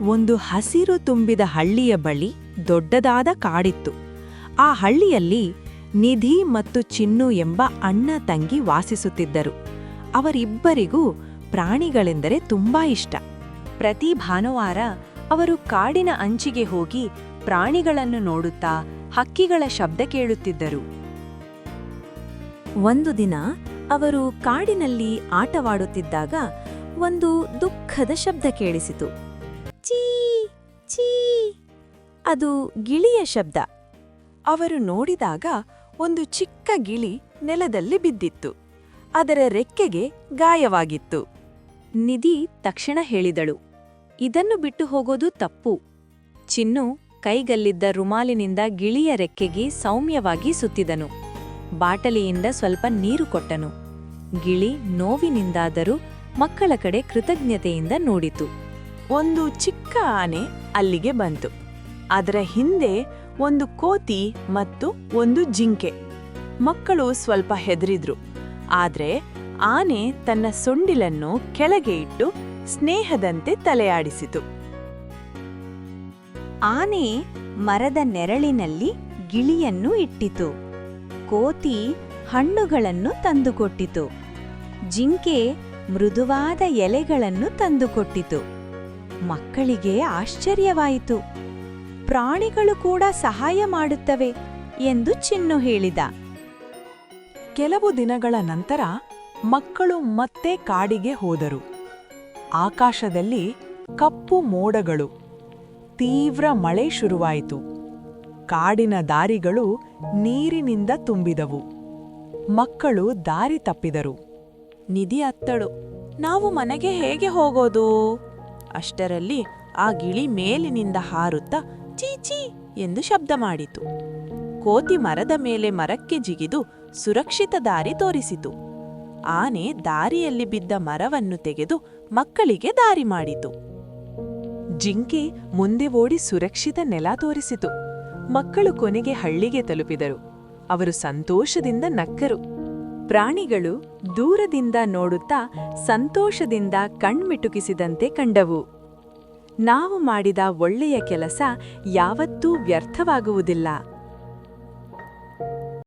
ಒಂದು ಹಸಿರು ತುಂಬಿದ ಹಳ್ಳಿಯ ಬಳಿ ದೊಡ್ಡದಾದ ಕಾಡಿತ್ತು. ಆ ಹಳ್ಳಿಯಲ್ಲಿ ನಿಧಿ ಮತ್ತು ಚಿನ್ನು ಎಂಬ ಅಣ್ಣ ತಂಗಿ ವಾಸಿಸುತ್ತಿದ್ದರು. ಅವರಿಬ್ಬರಿಗೂ ಪ್ರಾಣಿಗಳೆಂದರೆ ತುಂಬಾ ಇಷ್ಟ. ಪ್ರತಿ ಭಾನುವಾರ ಅವರು ಕಾಡಿನ ಅಂಚಿಗೆ ಹೋಗಿ ಪ್ರಾಣಿಗಳನ್ನು ನೋಡುತ್ತಾ ಹಕ್ಕಿಗಳ ಶಬ್ದ ಕೇಳುತ್ತಿದ್ದರು. ಒಂದು ದಿನ ಅವರು ಕಾಡಿನಲ್ಲಿ ಆಟವಾಡುತ್ತಿದ್ದಾಗ ಒಂದು ದುಃಖದ ಶಬ್ದ ಕೇಳಿಸಿತು. ಚೀ ಚೀ, ಅದು ಗಿಳಿಯ ಶಬ್ದ. ಅವರು ನೋಡಿದಾಗ ಒಂದು ಚಿಕ್ಕ ಗಿಳಿ ನೆಲದಲ್ಲಿ ಬಿದ್ದಿತ್ತು. ಅದರ ರೆಕ್ಕೆಗೆ ಗಾಯವಾಗಿತ್ತು. ನಿಧಿ ತಕ್ಷಣ ಹೇಳಿದಳು, ಇದನ್ನು ಬಿಟ್ಟು ಹೋಗೋದು ತಪ್ಪು. ಚಿನ್ನು ಕೈಗಲ್ಲಿದ್ದ ರುಮಾಲಿನಿಂದ ಗಿಳಿಯ ರೆಕ್ಕೆಗೆ ಸೌಮ್ಯವಾಗಿ ಸುತ್ತಿದನು. ಬಾಟಲಿಯಿಂದ ಸ್ವಲ್ಪ ನೀರು ಕೊಟ್ಟನು. ಗಿಳಿ ನೋವಿನಿಂದಾದರೂ ಮಕ್ಕಳ ಕಡೆ ಕೃತಜ್ಞತೆಯಿಂದ ನೋಡಿತು. ಒಂದು ಚಿಕ್ಕ ಆನೆ ಅಲ್ಲಿಗೆ ಬಂತು. ಅದರ ಹಿಂದೆ ಒಂದು ಕೋತಿ ಮತ್ತು ಒಂದು ಜಿಂಕೆ. ಮಕ್ಕಳು ಸ್ವಲ್ಪ ಹೆದರಿದ್ರು. ಆದ್ರೆ ಆನೆ ತನ್ನ ಸೊಂಡಿಲನ್ನು ಕೆಳಗೆ ಇಟ್ಟು ಸ್ನೇಹದಂತೆ ತಲೆಯಾಡಿಸಿತು. ಆನೆ ಮರದ ನೆರಳಿನಲ್ಲಿ ಗಿಳಿಯನ್ನು ಇಟ್ಟಿತು. ಕೋತಿ ಹಣ್ಣುಗಳನ್ನು ತಂದುಕೊಟ್ಟಿತು. ಜಿಂಕೆ ಮೃದುವಾದ ಎಲೆಗಳನ್ನು ತಂದುಕೊಟ್ಟಿತು. ಮಕ್ಕಳಿಗೆ ಆಶ್ಚರ್ಯವಾಯಿತು. ಪ್ರಾಣಿಗಳು ಕೂಡ ಸಹಾಯ ಮಾಡುತ್ತವೆ ಎಂದು ಚಿನ್ನು ಹೇಳಿದ. ಕೆಲವು ದಿನಗಳ ನಂತರ ಮಕ್ಕಳು ಮತ್ತೆ ಕಾಡಿಗೆ ಹೋದರು. ಆಕಾಶದಲ್ಲಿ ಕಪ್ಪು ಮೋಡಗಳು. ತೀವ್ರ ಮಳೆ ಶುರುವಾಯಿತು. ಕಾಡಿನ ದಾರಿಗಳು ನೀರಿನಿಂದ ತುಂಬಿದವು. ಮಕ್ಕಳು ದಾರಿ ತಪ್ಪಿದರು. ನಿಧಿ ಅತ್ತಳು, ನಾವು ಮನೆಗೆ ಹೇಗೆ ಹೋಗೋದು? ಅಷ್ಟರಲ್ಲಿ ಆ ಗಿಳಿ ಮೇಲಿನಿಂದ ಹಾರುತ್ತಾ ಚೀಚಿ ಎಂದು ಶಬ್ದ ಮಾಡಿತು. ಕೋತಿ ಮರದ ಮೇಲೆ ಮರಕ್ಕೆ ಜಿಗಿದು ಸುರಕ್ಷಿತ ದಾರಿ ತೋರಿಸಿತು. ಆನೆ ದಾರಿಯಲ್ಲಿ ಬಿದ್ದ ಮರವನ್ನು ತೆಗೆದು ಮಕ್ಕಳಿಗೆ ದಾರಿ ಮಾಡಿತು. ಜಿಂಕೆ ಮುಂದೆ ಓಡಿ ಸುರಕ್ಷಿತ ನೆಲ ತೋರಿಸಿತು. ಮಕ್ಕಳು ಕೊನೆಗೆ ಹಳ್ಳಿಗೆ ತಲುಪಿದರು. ಅವರು ಸಂತೋಷದಿಂದ ನಕ್ಕರು. ಪ್ರಾಣಿಗಳು ದೂರದಿಂದ ನೋಡುತ್ತಾ ಸಂತೋಷದಿಂದ ಕಣ್ಮಿಟುಕಿಸಿದಂತೆ ಕಂಡವು. ನಾವು ಮಾಡಿದ ಒಳ್ಳೆಯ ಕೆಲಸ ಯಾವತ್ತೂ ವ್ಯರ್ಥವಾಗುವುದಿಲ್ಲ.